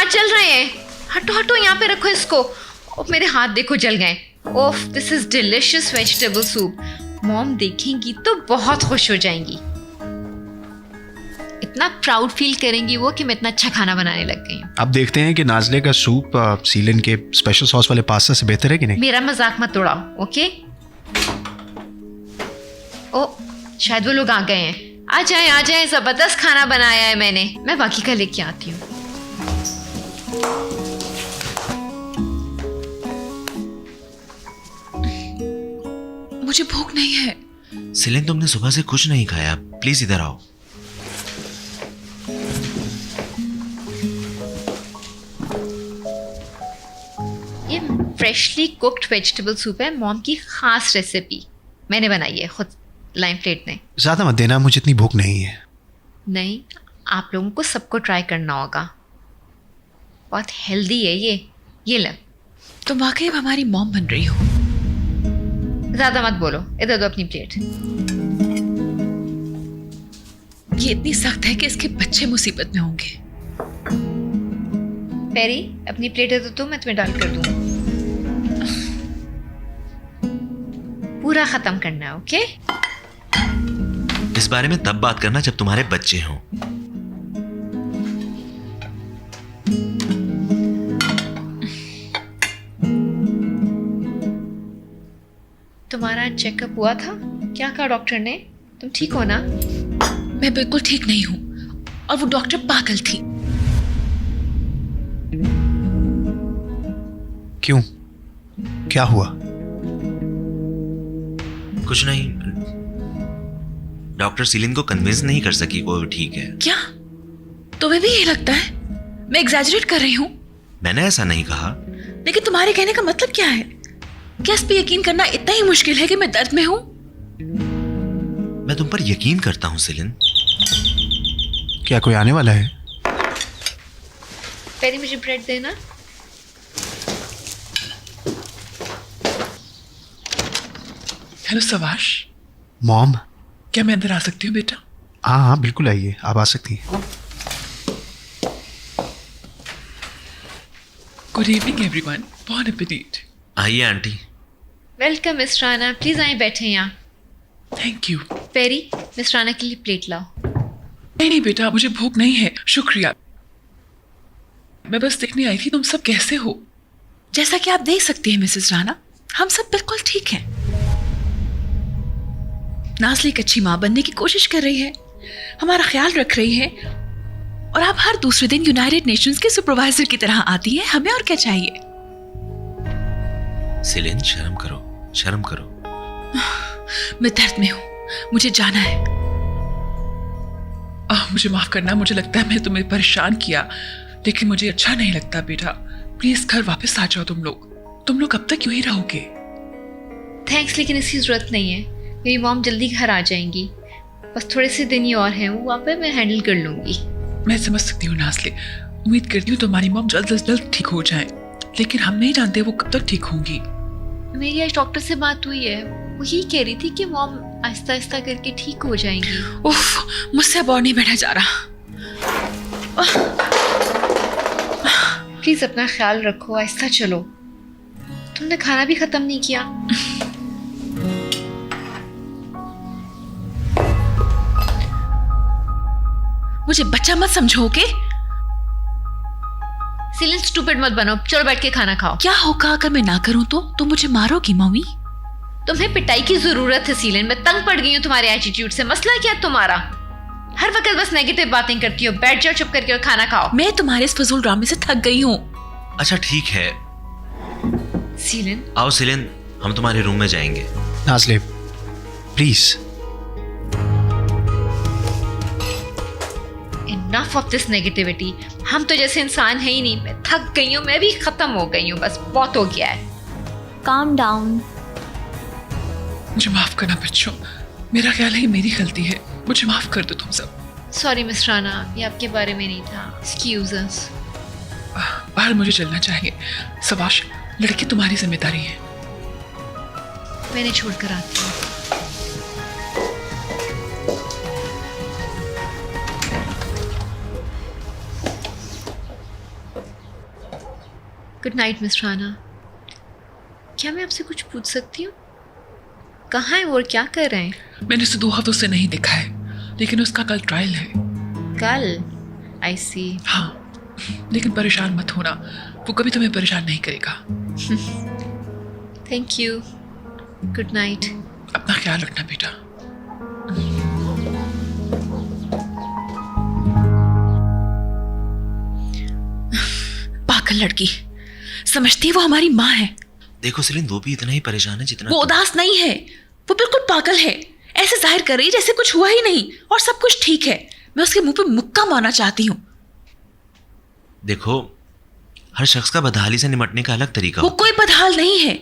हाथ जल रहे हैं। हटो हटो, यहाँ पे रखो इसको। ओह मेरे हाथ देखो जल गए। Oh this is delicious vegetable soup. Mom देखेंगी तो बहुत खुश हो जाएंगी। इतना प्राउड फील करेंगी वो कि मैं इतना अच्छा खाना बनाने लग गई हूँ। अब देखते हैं कि नाज़ले का सूप सीलन के स्पेशल सॉस वाले पास्ता से बेहतर है कि नहीं। मेरा मजाक मत उड़ाओ, ओके? ओ शायद वो लोग आ गए हैं। आ जाए, जबरदस्त खाना बनाया है मैंने। मैं बाकी का लेके आती हूँ। मुझे भूख नहीं है। सीलन तुमने सुबह से कुछ नहीं खाया, प्लीज इधर आओ। ये फ्रेशली कुक्ड वेजिटेबल सूप है, मॉम की खास रेसिपी। मैंने बनाई है खुद, लाइम प्लेट में। ज़्यादा मत देना, मुझे इतनी भूख नहीं है। नहीं, आप लोगों को सबको ट्राई करना होगा। बहुत हेल्दी है ये ले। तुम वाकई अब हमारी मॉम बन रही हो। ज्यादा मत बोलो, इधर दो अपनी प्लेट। ये इतनी सख्त है कि इसके बच्चे मुसीबत में होंगे। पेरी अपनी प्लेट है तो मैं तुम्हें डाल कर दूं। पूरा खत्म करना है, ओके? इस बारे में तब बात करना जब तुम्हारे बच्चे हों। तुम्हारा चेकअप हुआ था? क्या कहा डॉक्टर ने? तुम ठीक हो ना? मैं बिल्कुल ठीक नहीं हूँ और वो डॉक्टर पागल थी। क्यों, क्या हुआ? कुछ नहीं, डॉक्टर सीलिन को कन्विंस नहीं कर सकी वो ठीक है। क्या तुम्हें भी ये लगता है मैं एग्जैजरेट कर रही हूँ? मैंने ऐसा नहीं कहा। लेकिन तुम्हारे कहने का मतलब क्या है? क्या इस पे यकीन करना इतना ही मुश्किल है कि मैं दर्द में हूँ? मैं तुम पर यकीन करता हूँ सीलिन। क्या कोई आने वाला है? पेरी मुझे ब्रेड देना। Hello Savas, mom. क्या मैं अंदर आ सकती हूँ बेटा? हाँ बिल्कुल आइए, आप आ सकती हैं। Good evening everyone, bon appetit. आइए aunty. Welcome miss Rana, please आइए बैठे यहाँ। Thank you. Peri miss Rana के लिए प्लेट लाओ। नहीं बेटा, मुझे भूख नहीं है, शुक्रिया। मैं बस देखने आई थी तुम सब कैसे हो। जैसा कि आप देख सकती हैं मिसेस राणा, हम सब बिल्कुल ठीक हैं। नाज़ली एक अच्छी माँ बनने की कोशिश कर रही है, हमारा ख्याल रख रही है, और आप हर दूसरे दिन यूनाइटेड नेशंस के सुपरवाइजर की तरह आती हैं। हमें और क्या चाहिए? सीलिन शर्म करो, शर्म करो। मैं दर्द में हूँ, मुझे जाना है। मुझे माफ करना, मुझे लगता है मैं तुम्हें परेशान किया, लेकिन मुझे अच्छा नहीं लगता बेटा। प्लीज घर वापस आ जाओ तुम लोग अब तक यूं ही रहोगे। थैंक्स, लेकिन इसकी जरूरत नहीं है। मेरी मॉम जल्दी घर आ जाएंगी, बस थोड़े से दिन ही और हैं, वो वहाँ पे मैं हैंडल कर लूंगी। मैं समझ सकती हूँ नाज़ले, उम्मीद करती हूँ तुम्हारी मॉम जल्द ठीक हो जाए, लेकिन हम नहीं जानते वो कब तक ठीक होंगी। मेरी आज डॉक्टर से बात हुई है, वो यही कह रही थी कि मॉम आहिस्ता आहिस्ता करके ठीक हो जाएंगी। उफ, मुझसे अब और नहीं बैठा जा रहा। प्लीज अपना ख्याल रखो, आहिस्ता चलो। तुमने खाना भी खत्म नहीं किया। मुझे बच्चा मत समझोगे? सीलिन स्टूपिड मत बनो, चलो बैठ के खाना खाओ। क्या होगा अगर मैं ना करूं तो मुझे मारोगी मम्मी? तुम्हें पिटाई की जरूरत है सीलिन, मैं तंग पड़ गई हूँ तुम्हारे एटीट्यूड से। मसला क्या है तुम्हारा? हर वक्त बस नेगेटिव बातें करती हो। बैठ जाओ चुप करके और खाना खाओ। मैं तुम्हारे इस फजूल ड्रामे से थक गई हूँ। अच्छा ठीक है, सीलिन आओ सीलिन, हम तुम्हारे रूम में जाएंगे। Nazli please. Enough of this negativity. हम तो जैसे इंसान है ही नहीं। मैं थक गई हूँ, मैं भी खत्म हो गई हूँ, बस बहुत हो गया है। Calm down. मुझे माफ करना बच्चों, मेरा ख्याल है ये मेरी गलती है, मुझे माफ कर दो तुम सब। सॉरी मिस राना, ये आपके बारे में नहीं था। एक्सक्यूज अस। बाहर मुझे चलना चाहिए। सबाश, लड़की तुम्हारी जिम्मेदारी है। मैंने छोड़कर आती हूँ। Good night miss Rana. क्या मैं आपसे कुछ पूछ सकती हूँ? कहाँ है वो और क्या कर रहे हैं? मैंने उसे 2 हफ्तों से नहीं देखा है, लेकिन उसका कल ट्रायल है। कल? आई सी। हाँ, लेकिन परेशान मत होना, वो कभी तुम्हें परेशान नहीं करेगा। Thank you. Good night. अपना ख्याल रखना बेटा। पागल लड़की, समझती है वो हमारी माँ है। देखो सेलिन, वो भी इतना ही परेशान है जितना वो उदास नहीं है, वो बिल्कुल पागल है। ऐसे जाहिर कर रही जैसे कुछ हुआ ही नहीं और सब कुछ ठीक है। मैं उसके मुंह पे मुक्का मारना चाहती हूँ। देखो, हर शख्स का बदहाली से निपटने का अलग तरीका वो होता कोई बदहाल नहीं है।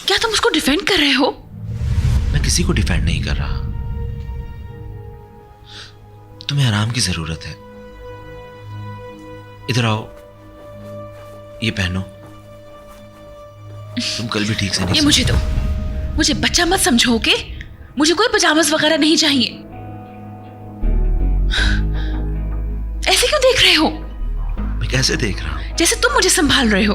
क्या तुम उसको डिफेंड कर रहे हो? है। मैं किसी को डिफेंड नहीं कर रहा। तुम्हें आराम की जरूरत है। इधर आओ, ये पहनो। तुम कल भी ठीक से नहीं ये मुझे दो। मुझे बच्चा मत समझो, ओके? मुझे कोई पजामस वगैरह नहीं चाहिए। ऐसे क्यों देख रहे हो? मैं कैसे देख रहा हूं? जैसे तुम मुझे संभाल रहे हो।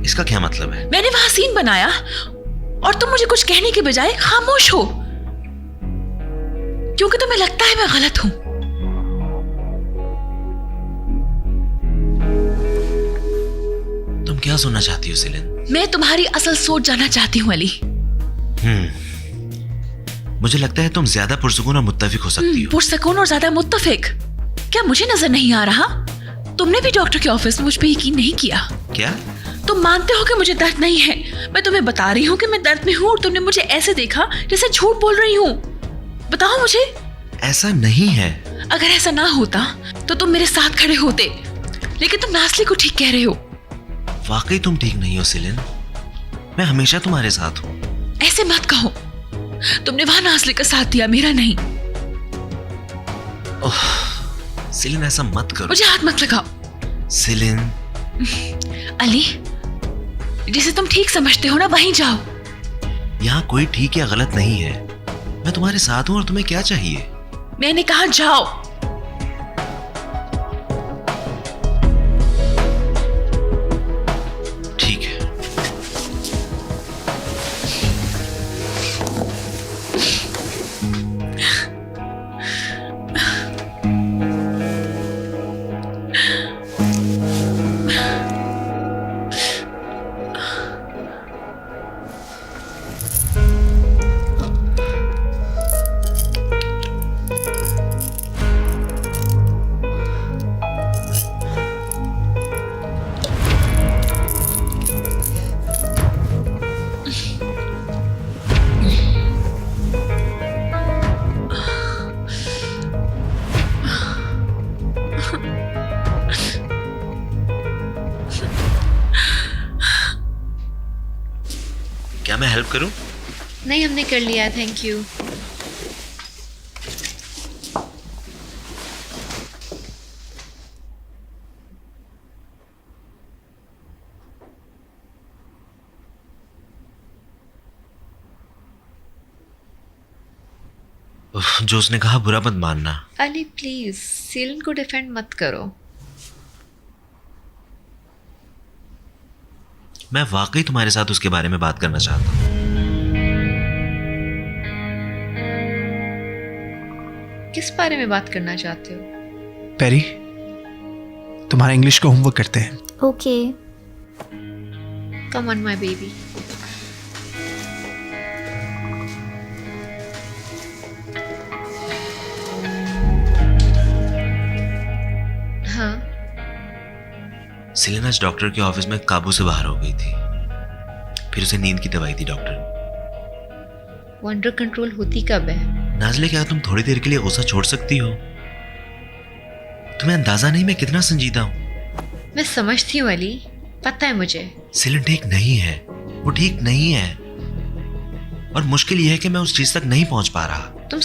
इसका क्या मतलब है? मैंने वहां सीन बनाया और तुम मुझे कुछ कहने के बजाय खामोश हो, क्योंकि तुम्हें लगता है मैं गलत हूं। तुम क्या सुनना चाहती हो सेलिन? मैं तुम्हारी असल सोच जानना चाहती हूँ अली। मुझे लगता है तुम ज्यादा पुरसुकून और मुत्तफिक हो सकती हो। पुरसकून और ज्यादा मुत्तफिक? क्या मुझे नजर नहीं आ रहा? तुमने भी डॉक्टर के ऑफिस में मुझ पे यकीन नहीं किया। क्या? तुम मानते हो कि मुझे दर्द नहीं है। मैं तुम्हें बता रही हूँ कि मैं दर्द में हूँ और तुमने मुझे ऐसे देखा जैसे झूठ बोल रही हूँ। बताओ मुझे। ऐसा नहीं है। अगर ऐसा ना होता तो तुम मेरे साथ खड़े होते, लेकिन तुम नासली को ठीक कह रहे हो। वाकई तुम ठीक नहीं हो सेलिन। मैं हमेशा तुम्हारे साथ हूँ। ऐसे मत कहो। तुमने वहां नासली का साथ दिया, मेरा नहीं। ओह सेलिन, ऐसा मत करो। मुझे हाथ मत लगाओ। सेलिन, अली, जिसे तुम ठीक समझते हो ना वहीं जाओ। यहाँ कोई ठीक या गलत नहीं है। मैं तुम्हारे साथ हूँ और तुम्हें क्या चाहिए? मैंने कहा जाओ। ठीक है। क्या मैं हेल्प करूं? नहीं, हमने कर लिया, थैंक यू। जो उसने कहा बुरा मत मानना। अली प्लीज, सीलन को डिफेंड मत करो। मैं वाकई तुम्हारे साथ उसके बारे में बात करना चाहता हूँ। किस बारे में बात करना चाहते हो? पेरी, तुम्हारा इंग्लिश का होमवर्क करते हैं। Okay. Come on my baby. हाँ, सेलिन आज डॉक्टर के ऑफिस में काबू से बाहर हो गई थी। फिर उसे नींद की दवाई दी डॉक्टर। वो अंडर कंट्रोल होती कब है? नाज़ले, क्या तुम थोड़ी देर के लिए गुस्सा छोड़ सकती हो? तुम्हें अंदाजा नहीं मैं कितना संजीदा हूं। मैं समझती हूँ अली, पता है मुझे। सेलिन ठीक नहीं है, वो ठीक नहीं है। और मुश्किल यह है कि मैं उस चीज तक नहीं पहुंच पा रहा। तुम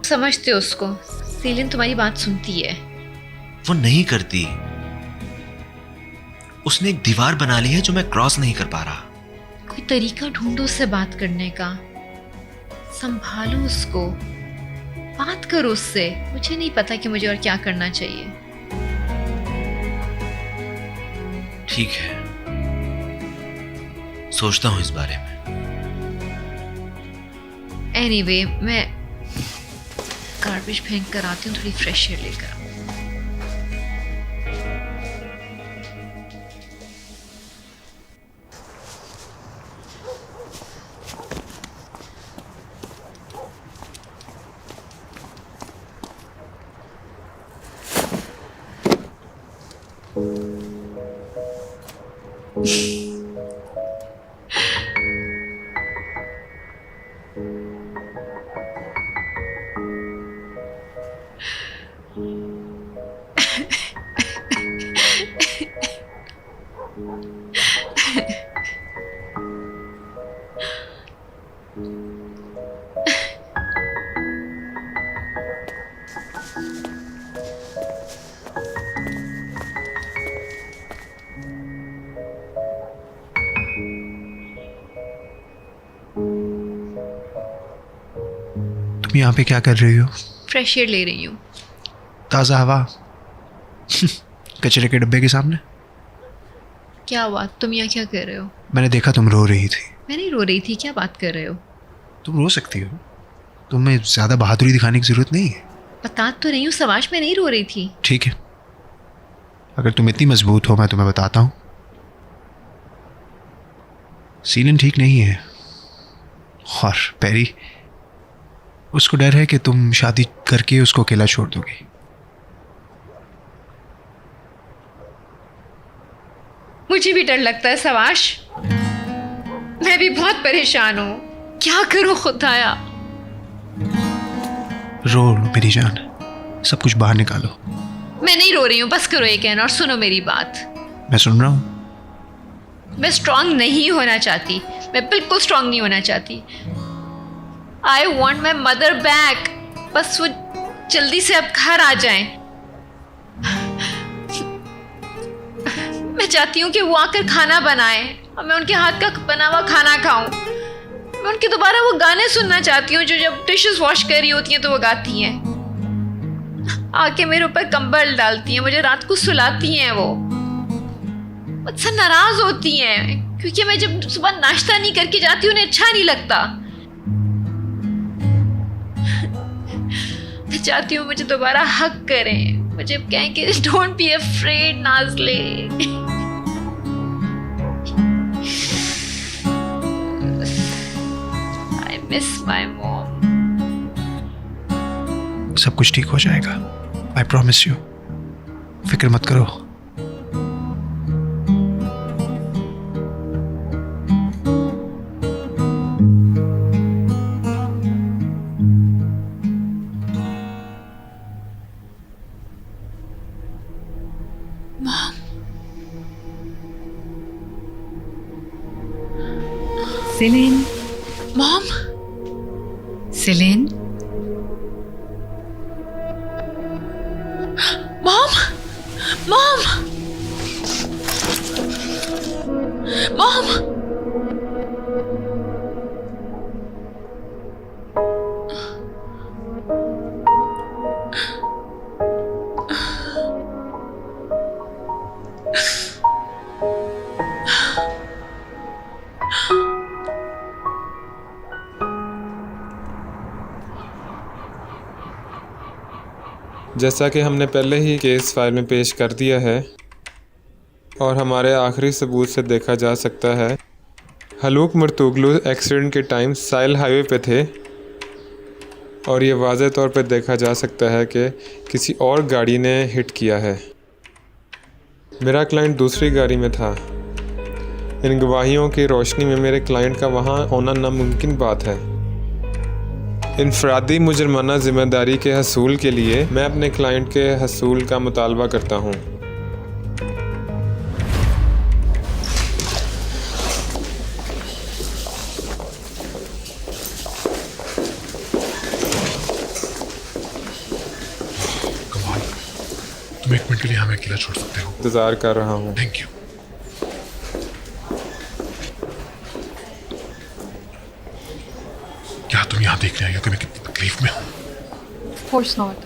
समझते हो उसको। सीलन तुम्हारी बात सुनती है। वो नहीं करती। उसने एक दीवार बना ली है जो मैं क्रॉस नहीं कर पा रहा। कोई तरीका ढूंढो उससे बात करने का। संभालो उसको, बात करो उससे। मुझे नहीं पता कि मुझे और क्या करना चाहिए। ठीक है, सोचता हूं इस बारे में। एनीवे, मैं गार्बेज फेंक कर आती हूँ, थोड़ी फ्रेश एयर लेकर। तुम यहाँ पे क्या कर रही हो? फ्रेश एयर ले रही हूँ। ताज़ा हवा कचरे के डब्बे के सामने। क्या हुआ? तुम यहाँ क्या कर रहे हो? मैंने देखा तुम रो रही थी। मैं नहीं रो रही थी, क्या बात कर रहे हो? तुम रो सकती हो, तुम्हें ज़्यादा बहादुरी दिखाने की ज़रूरत नहीं है। बता तो रही हूँ सवाश, मैं नहीं रो रही थी। ठीक है, अगर तुम इतनी मजबूत हो मैं तुम्हें बताता हूँ। सीलन ठीक नहीं है और पैरी, उसको डर है कि तुम शादी करके उसको अकेला छोड़ दोगी। मुझे भी डर लगता है सवाश, मैं भी बहुत परेशान हूँ। क्या करूँ खुदाया? रो लो मेरी जान, सब कुछ बाहर निकालो। मैं नहीं रो रही हूँ, बस करो ये कहना और सुनो मेरी बात। मैं सुन रहा हूँ। मैं स्ट्रांग नहीं होना चाहती, मैं बिल्कुल स्ट्रांग नहीं होना चाहती। I want my mother back. बस वो जल्दी से अब घर आ जाएं। मैं चाहती हूँ कि वो आकर खाना बनाए और मैं उनके हाथ का बना हुआ खाना खाऊं। मैं उनके दोबारा वो गाने सुनना चाहती हूँ जो जब डिशेस वॉश कर रही होती हैं तो वो गाती हैं। आके मेरे ऊपर कंबल डालती हैं, मुझे रात को सुलाती हैं। वो मुझसे नाराज होती हैं क्योंकि मैं जब सुबह नाश्ता नहीं करके जाती उन्हें अच्छा नहीं लगता। मैं चाहती हूँ मुझे दोबारा हक करें, मुझे कहें कि don't be afraid Nazli. I miss my mom. सब कुछ ठीक हो जाएगा, आई प्रॉमिस यू। फिक्र मत करो। Celine. Mom? Celine? Mom? Mom? Mom? जैसा कि हमने पहले ही केस फाइल में पेश कर दिया है और हमारे आखिरी सबूत से देखा जा सकता है, हलूक मर्तुगलू एक्सीडेंट के टाइम साइल हाईवे पे थे और ये वाज़े तौर पे देखा जा सकता है कि किसी और गाड़ी ने हिट किया है। मेरा क्लाइंट दूसरी गाड़ी में था। इन गवाहियों की रोशनी में मेरे क्लाइंट का वहाँ होना नामुमकिन बात है। इनफरादी मुजरमाना ज़िम्मेदारी के हसूल के लिए मैं अपने क्लाइंट के हसूल का मुतालबा करता हूँ। तुम 1 मिनट के लिए हमें अकेला छोड़ सकते हो? इंतज़ार कर रहा हूँ। Thank you. क्या तुम यहाँ देखने आई हो कि मैं कितनी तकलीफ में हूँ? Of course not.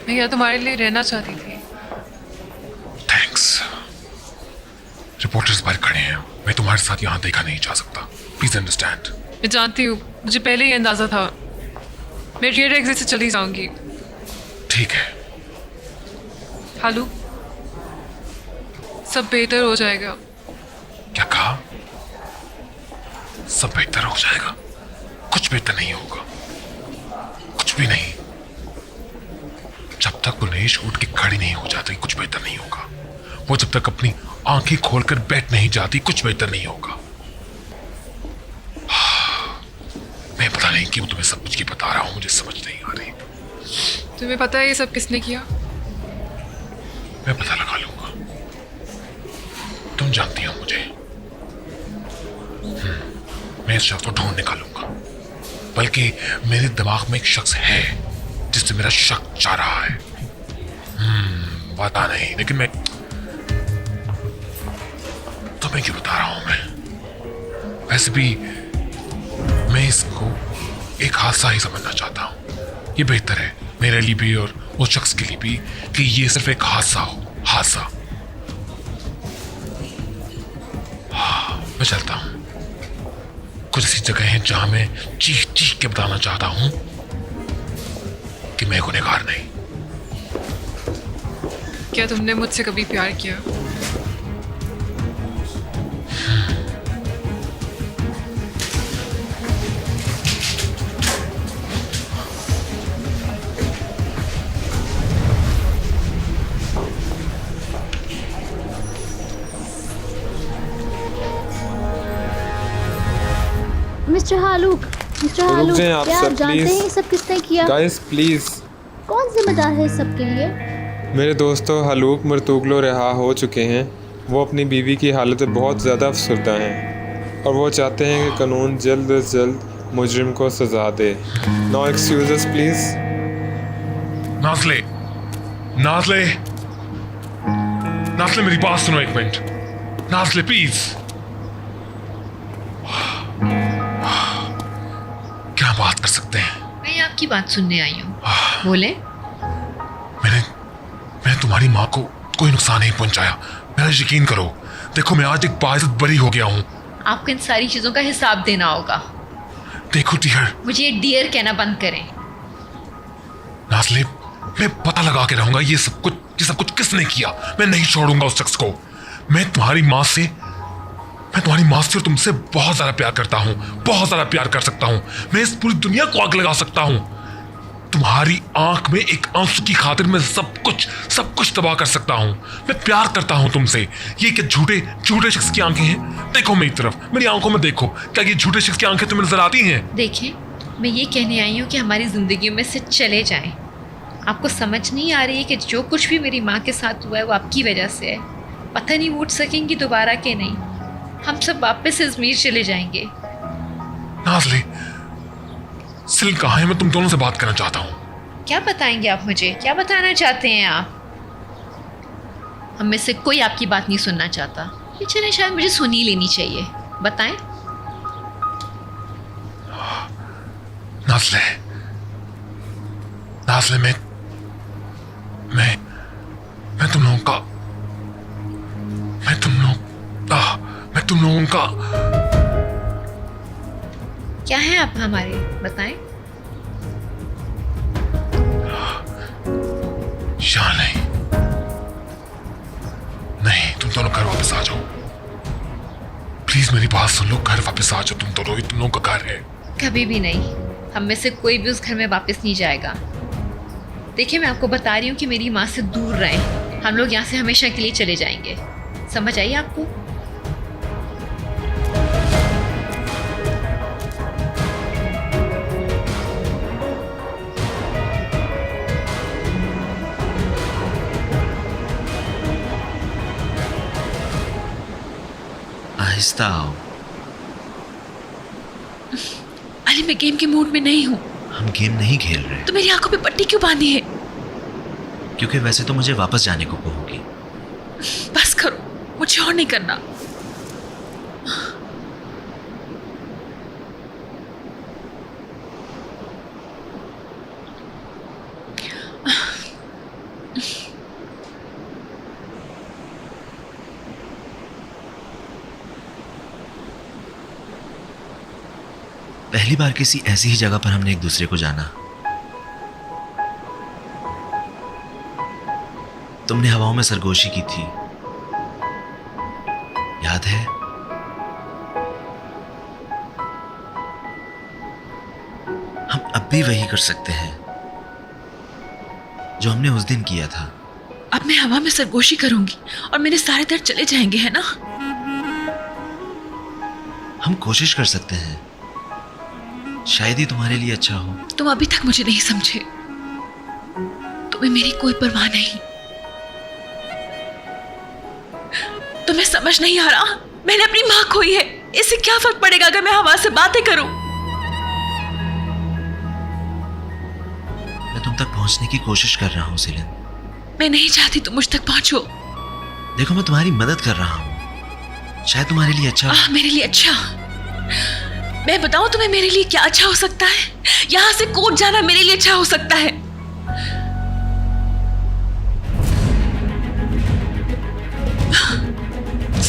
मैं यहाँ तुम्हारे लिए रहना चाहती थी। थैंक्स। रिपोर्टर्स बाहर खड़े हैं, मैं तुम्हारे साथ यहाँ देखा नहीं जा सकता, प्लीज अंडरस्टैंड। मैं जानती हूँ, मुझे पहले ही अंदाजा था। मैं रियर एग्जिट से चली जाऊंगी। ठीक है। हालू, सब बेहतर हो जाएगा। क्या कहा? सब बेहतर हो जाएगा? कुछ बेहतर नहीं होगा, कुछ भी नहीं। जब तक गुनेश उठ के खड़ी नहीं हो जाती कुछ बेहतर नहीं होगा। वो जब तक अपनी आंखें खोलकर बैठ नहीं जाती कुछ बेहतर नहीं होगा। मैं पता नहीं क्यों तुम्हें सब कुछ की बता रहा हूं, मुझे समझ नहीं आ रही। तुम्हें पता है ये सब किसने किया? मैं पता लगा लूंगा। तुम जानती हो मुझे। मैं इस शख्स को ढूंढ निकालूंगा। बल्कि मेरे दिमाग में एक शख्स है जिससे मेरा शक जा रहा है। पता नहीं, लेकिन मैं तुम्हें क्यों बता रहा हूं मैं? वैसे भी मैं इसको एक हादसा ही समझना चाहता हूं। ये बेहतर है मेरे लिए भी और उस शख्स के लिए भी कि ये सिर्फ एक हादसा हो। हादसा। मैं चलता हूं। कुछ ऐसी जगह है जहां मैं चीख चीख के बताना चाहता हूं कि मैं गुनहगार नहीं। क्या तुमने मुझसे कभी प्यार किया? मिस्टर हालूक, रुक जाएं आप क्या सब, आप जानते प्लीज। हैं ये सब किसने किया? Guys please. कौन जिम्मेदार है इस सब के लिए? मेरे दोस्तों हलूक मर्तुगलो रिहा हो चुके हैं। वो अपनी बीवी की हालत में बहुत ज़्यादा अफसरदा हैं और वो चाहते हैं कि कानून जल्द से जल्द मुजरिम को सज़ा दे। No excuses please. Nazli, Nazli, Nazli मेरी बात सुनो एक मिनट। नाज़ले प्लीज। क्या बात कर सकते हैं? मैं आपकी बात सुनने आई हूँ, बोले। मैंने तुम्हारी माँ को कोई नुकसान नहीं पहुंचाया, मेरा यकीन करो। देखो मैं आज एक बाइज्जत बरी हो गया हूँ। आपको इन सारी चीजों का हिसाब देना होगा। देखो डियर, मुझे ये डियर कहना बंद करें। नाज़ले, मैं पता लगा के रहूंगा ये सब कुछ किसने किया। मैं नहीं छोड़ूंगा उस शख्स को। मैं तुम्हारी माँ से और तुमसे बहुत ज्यादा प्यार करता हूँ, बहुत ज्यादा प्यार कर सकता हूँ। मैं इस पूरी दुनिया को आग लगा सकता हूँ। तुम्हारी आंख में एक आंसू की खातिर मैं सब कुछ तबाह कर सकता हूँ। मैं प्यार करता हूँ तुमसे। ये क्या झूठे शख्स की आंखें हैं? देखो मेरी तरफ, मेरी आंखों में देखो। क्या ये झूठे शख्स की आंखें तुम्हें नजर आती हैं? देखें, मैं ये कहने आई हूँ कि हमारी जिंदगी में से चले जाएं। आपको समझ नहीं आ रही है कि जो कुछ भी मेरी माँ के साथ हुआ है वो आपकी वजह से है। पता नहीं वो उठ सकेंगी दोबारा के नहीं। हम सब वापस अजमेर चले जाएंगे। नाज़ले, सिल कहाँ है? मैं तुम दोनों से बात करना चाहता हूँ। क्या बताएंगे आप मुझे? क्या बताना चाहते हैं आप? हम में से कोई आपकी बात नहीं सुनना चाहता। ये चले, शायद मुझे सुन ही लेनी चाहिए। बताएं। नाज़ले, मैं तुम लोगों का क्या है आप हमारे? बताएं। शान नहीं, तुम दोनों घर वापस आ जाओ। प्लीज मेरी बात सुन लो, घर वापस आ जाओ। तुम दोनों, तुम लोगों का घर है। कभी भी नहीं। हम में से कोई भी उस घर में वापस नहीं जाएगा। देखिए, मैं आपको बता रही हूँ कि मेरी माँ से दूर रहें। हम लोग यहाँ से हमेशा के लिए चले जाएंगे। समझ आई आपको? आहिस्ता आओ। अली, मैं गेम के मूड में नहीं हूँ। हम गेम नहीं खेल रहे। तो मेरी आंखों पे पट्टी क्यों बांधी है? क्योंकि वैसे तो मुझे वापस जाने को कहोगी। बस करो, मुझे और नहीं करना। पहली बार किसी ऐसी ही जगह पर हमने एक दूसरे को जाना। तुमने हवाओं में सरगोशी की थी, याद है? हम अब भी वही कर सकते हैं जो हमने उस दिन किया था। अब मैं हवा में सरगोशी करूंगी और मेरे सारे दर्द चले जाएंगे, है ना? हम कोशिश कर सकते हैं, शायद ही तुम्हारे लिए अच्छा हो। तुम अभी तक मुझे नहीं समझे। तुम्हें मेरी कोई परवाह नहीं। तुम्हें समझ नहीं आ रहा, मैंने अपनी माँ खोई है। इससे क्या फर्क पड़ेगा अगर मैं हवा से बातें करूं? मैं तुम तक पहुंचने की कोशिश कर रहा हूं सिलिन। मैं नहीं चाहती तुम मुझ तक पहुंचो। देखो, मैं तुम्हारी मदद कर रहा हूं, शायद तुम्हारे लिए अच्छा। मेरे लिए अच्छा? मैं बताऊं तुम्हें मेरे लिए क्या अच्छा हो सकता है? यहां से कूद जाना मेरे लिए अच्छा हो सकता है।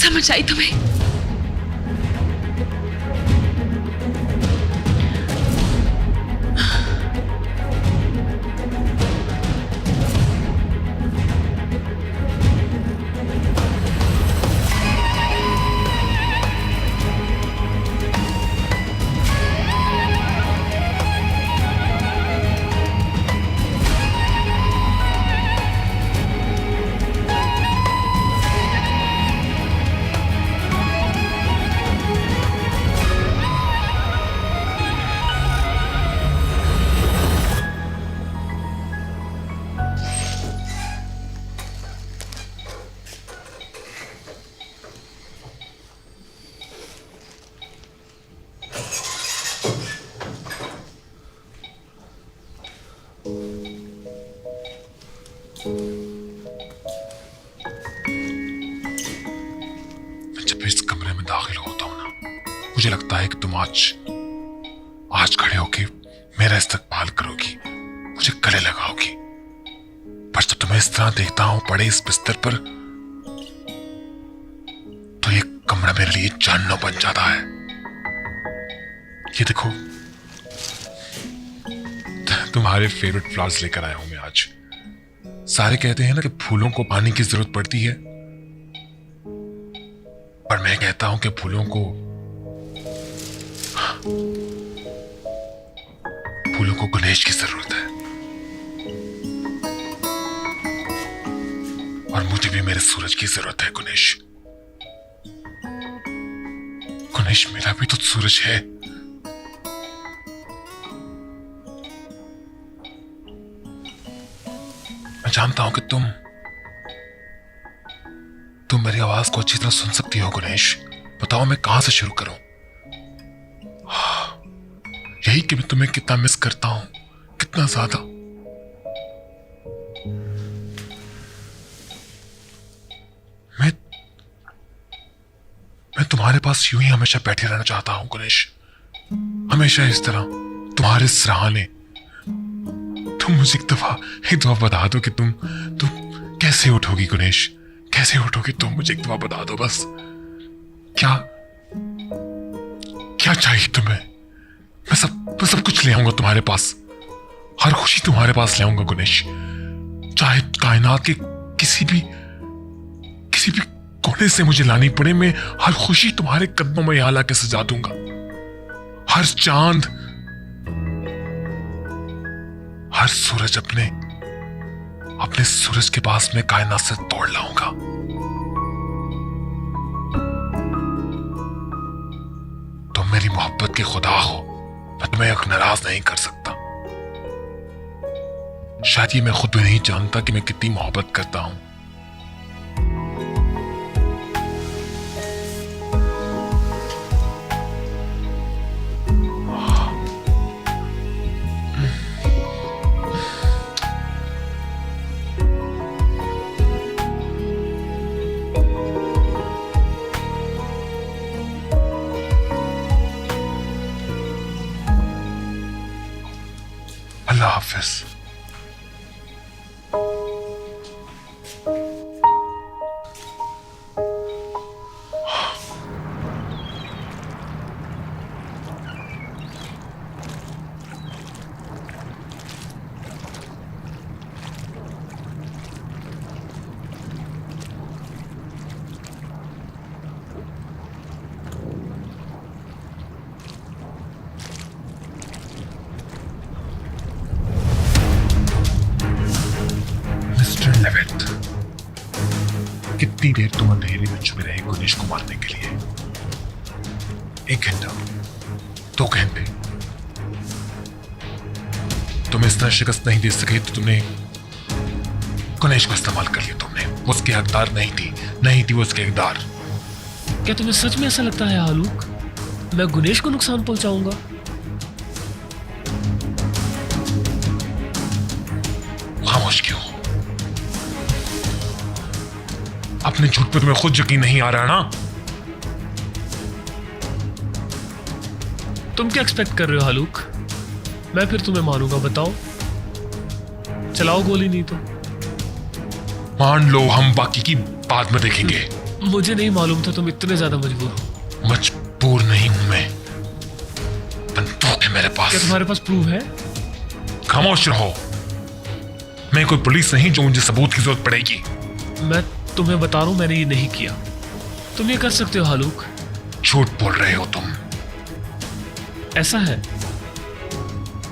समझ आई तुम्हें? जब इस कमरे में दाखिल होता हूं ना, मुझे लगता है कि तुम आज खड़े होके मेरा इस्तकबाल करोगी, मुझे गले लगाओगी। पर जब तुम्हें इस तरह देखता हूं पड़े इस बिस्तर पर, तो ये कमरा मेरे लिए जहन्नुम बन जाता है। ये देखो, तुम्हारे फेवरेट फ्लावर्स लेकर आया हूं मैं आज। सारे कहते हैं ना कि फूलों को पानी की जरूरत पड़ती है, पर मैं कहता हूं कि फूलों को गणेश की जरूरत है। और मुझे भी मेरे सूरज की जरूरत है गणेश। गणेश, मेरा भी तो सूरज है। मैं जानता हूं कि तुम मेरी आवाज को अच्छी तरह सुन सकती हो गणेश। बताओ मैं कहां से शुरू करूं? यही कि मैं तुम्हें कितना मिस करता हूं, कितना ज्यादा। मैं तुम्हारे पास यूं ही हमेशा बैठे रहना चाहता हूं गणेश, हमेशा इस तरह तुम्हारे सराहने। तुम मुझे एक दफा बता दो कि तुम कैसे उठोगी गणेश, कैसे उठोगी तुम? मुझे एक दफा बता दो बस। क्या चाहिए तुम्हें? मैं सब कुछ ले आऊंगा तुम्हारे पास। हर खुशी तुम्हारे पास ले आऊंगा गणेश। चाहे कायनात के किसी भी कोने से मुझे लानी पड़े, मैं हर खुशी तुम्हारे कदमों में यहाँ लाके सजा दूंगा। हर चांद, हर सूरज अपने सूरज के पास में कायनात से तोड़ लाऊंगा। तुम मेरी मोहब्बत के खुदा हो, मैं तुम्हें नाराज नहीं कर सकता। शायद ये मैं खुद भी नहीं जानता कि मैं कितनी मोहब्बत करता हूं। अल्लाह हाफिज। कितनी देर तुम अंधेरे में छुपे रहे गुनेश को मारने के लिए? 1 घंटा, 2 घंटे। तुम इस तरह शिकस्त नहीं दे सके तो तुमने गुनेश को इस्तेमाल कर लिया। तुमने उसके हकदार नहीं थी वो उसके हकदार। क्या तुम्हें सच में ऐसा लगता है हालूक मैं गुनेश को नुकसान पहुंचाऊंगा? खामोश क्यों? अपने झूठ पर तुम्हें खुद यकीन नहीं आ रहा ना? तुम क्या एक्सपेक्ट कर रहे हो हालूक? मैं फिर तुम्हें मारूंगा? बताओ, चलाओ गोली, नहीं तो मान लो, हम बाकी की बाद में देखेंगे। मुझे नहीं मालूम था तुम इतने ज्यादा मजबूर हो। मजबूर नहीं हूं मैं, बंदूक है मेरे पास। क्या तुम्हारे पास प्रूफ है? खामोश रहो, मैं कोई पुलिस नहीं जो मुझे सबूत की जरूरत पड़ेगी। मैं तुम्हें बता रहा हूं मैंने ये नहीं किया। तुम ये कर सकते हो हालूक। झूठ बोल रहे हो तुम। ऐसा है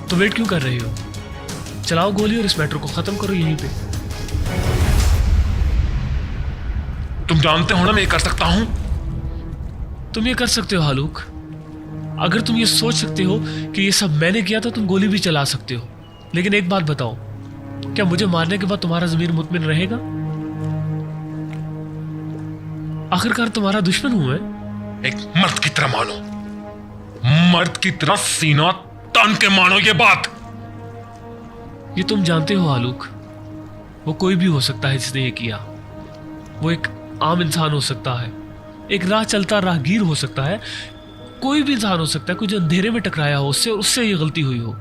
तो वेट क्यों कर रही हो? चलाओ गोली और इस मैटर को खत्म करो यहीं पे। तुम जानते हो ना मैं ये कर सकता हूं। तुम ये कर सकते हो हालूक। अगर तुम ये सोच सकते हो कि ये सब मैंने किया तो तुम गोली भी चला सकते हो। लेकिन एक बात बताओ, क्या मुझे मारने के बाद तुम्हारा ज़मीर मुतमिन रहेगा? आखिरकार तुम्हारा दुश्मन हूं मैं। एक मर्द की तरह मानो, मर्द की तरह सीना तान के मानो ये बात। ये तुम जानते हो हालूक, वो कोई भी हो सकता है जिसने ये किया। वो एक आम इंसान हो सकता है, एक राह चलता राहगीर हो सकता है, कोई भी इंसान हो सकता है, कोई जो अंधेरे में टकराया हो उससे और उससे ये गलती हुई हो।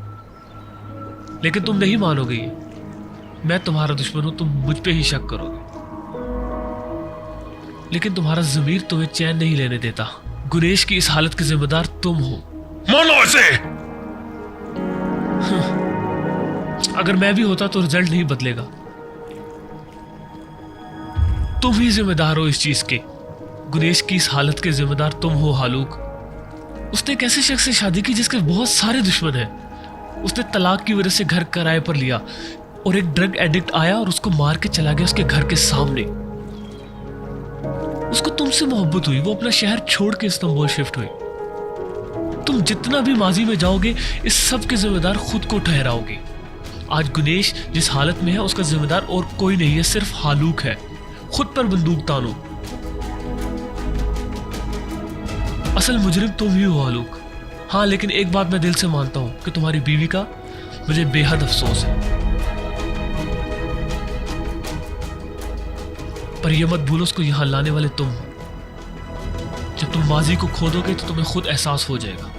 लेकिन तुम नहीं मानोगे ये। मैं तुम्हारा दुश्मन हूं, तुम मुझ पे ही शक करोगे। लेकिन तुम्हारा ज़मीर तुम्हें चैन नहीं लेने देता। गुनेश की इस हालत के जिम्मेदार तुम हो। मानो इसे। अगर मैं भी होता तो रिजल्ट नहीं बदलेगा। तुम ही जिम्मेदार हो इस चीज के। गुनेश की इस हालत के जिम्मेदार तुम हो हालूक। उसने एक ऐसे शख्स से शादी की जिसके बहुत सारे दुश्मन हैं। उसने तलाक की वजह से घर किराए पर लिया और एक ड्रग एडिक्ट आया और उसको मार के चला गया उसके घर के सामने। उसको तुमसे मोहब्बत हुई, वो अपना शहर छोड़ के इस्तांबुल शिफ्ट हुई। तुम जितना भी माजी में जाओगे इस सब के जिम्मेदार खुद को ठहराओगे। आज गुनेश जिस हालत में है उसका जिम्मेदार और कोई नहीं है, सिर्फ हालूक है। खुद पर बंदूक तानो। असल मुजरिम तुम ही हो हालूक। हाँ, लेकिन एक बात मैं दिल से मानता हूं कि तुम्हारी बीवी का मुझे बेहद अफसोस है। पर यह मत भूलो, उसको यहां लाने वाले तुम हो। जब तुम माजी को खोदोगे तो तुम्हें खुद एहसास हो जाएगा।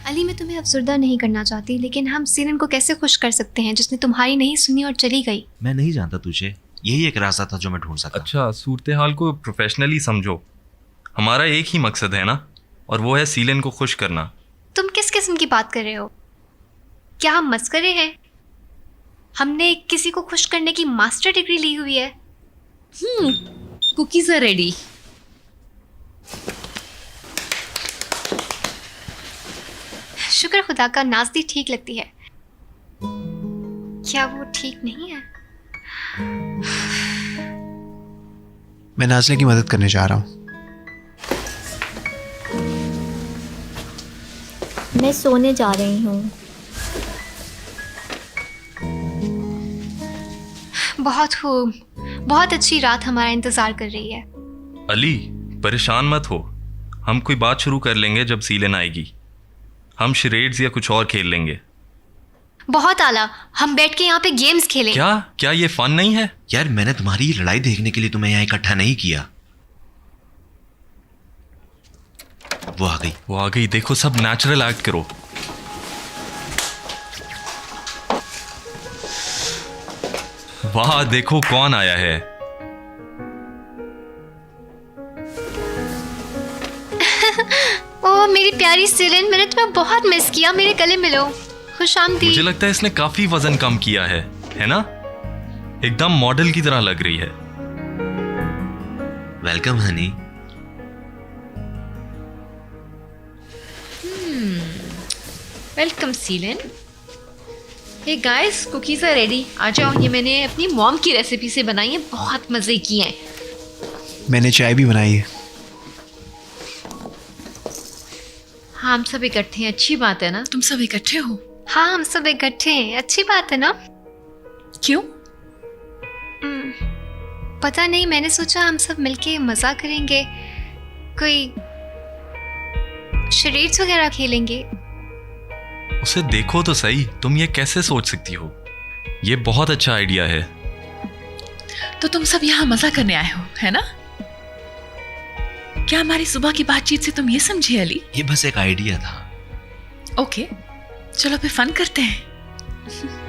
अली, मैं तुम्हें अफसरदा नहीं करना चाहती, लेकिन हम सीरन को कैसे खुश कर सकते हैं जिसने तुम्हारी नहीं सुनी और चली गई? मैं नहीं जानता तुझे, यही एक रास्ता था जो मैं ढूंढ सकता। अच्छा, सूरत हाल को प्रोफेशनली समझो। हमारा एक ही मकसद है ना, और वो है सीलन को खुश करना। तुम किस किस्म की बात कर रहे हो? क्या हम मस्करे हैं? हमने किसी को खुश करने की मास्टर डिग्री ली हुई है। Cookies are ready. शुक्र खुदा का, नाज़दी ठीक लगती है। क्या वो ठीक नहीं है? मैं नाज़ले की मदद करने जा रहा हूँ। मैं सोने जा रही हूँ। बहुत खूब, बहुत अच्छी रात हमारा इंतजार कर रही है। अली, परेशान मत हो। हम कोई बात शुरू कर लेंगे जब सीलन आएगी। हम शरेड्स या कुछ और खेल लेंगे। बहुत आला, हम बैठ के यहाँ पे गेम्स खेलें। क्या ये फन नहीं है? यार, मैंने तुम्हारी लड़ाई देखने के लिए तुम्हें यहाँ इकट्ठा नहीं किया। वो आ गई। देखो, सब नेचुरल एक्ट करो। वाह, देखो कौन आया है। ओह मेरी प्यारी सीरन, मैंने तुम्हें बहुत मिस किया। मेरे गले मिलो। खुशामदीद। मुझे लगता है इसने काफी वजन कम किया है ना? एकदम मॉडल की तरह लग रही है। Welcome honey. Welcome Ceylan. Hey guys, cookies are ready. आ जाओ, ये मैंने अपनी मॉम की रेसिपी से बनाई है, बहुत मज़े की हैं। मैंने चाय भी बनाई है। हाँ, हम सब इकट्ठे हैं, अच्छी बात है ना? तुम सब इकट्ठे हो? हाँ, हम सब इकट्ठे हैं, अच्छी बात है ना? क्यों? पता नहीं, मैंने सोचा हम सब मिलके मज़ा करेंगे, कोई शरीर्स वगैरह खेलेंगे। उसे देखो तो सही, तुम ये कैसे सोच सकती हो? ये बहुत अच्छा आइडिया है। तो तुम सब यहाँ मजा करने आए हो, है ना? क्या हमारी सुबह की बातचीत से तुम ये समझे अली? ये बस एक आइडिया था। ओके, चलो फिर फन करते हैं।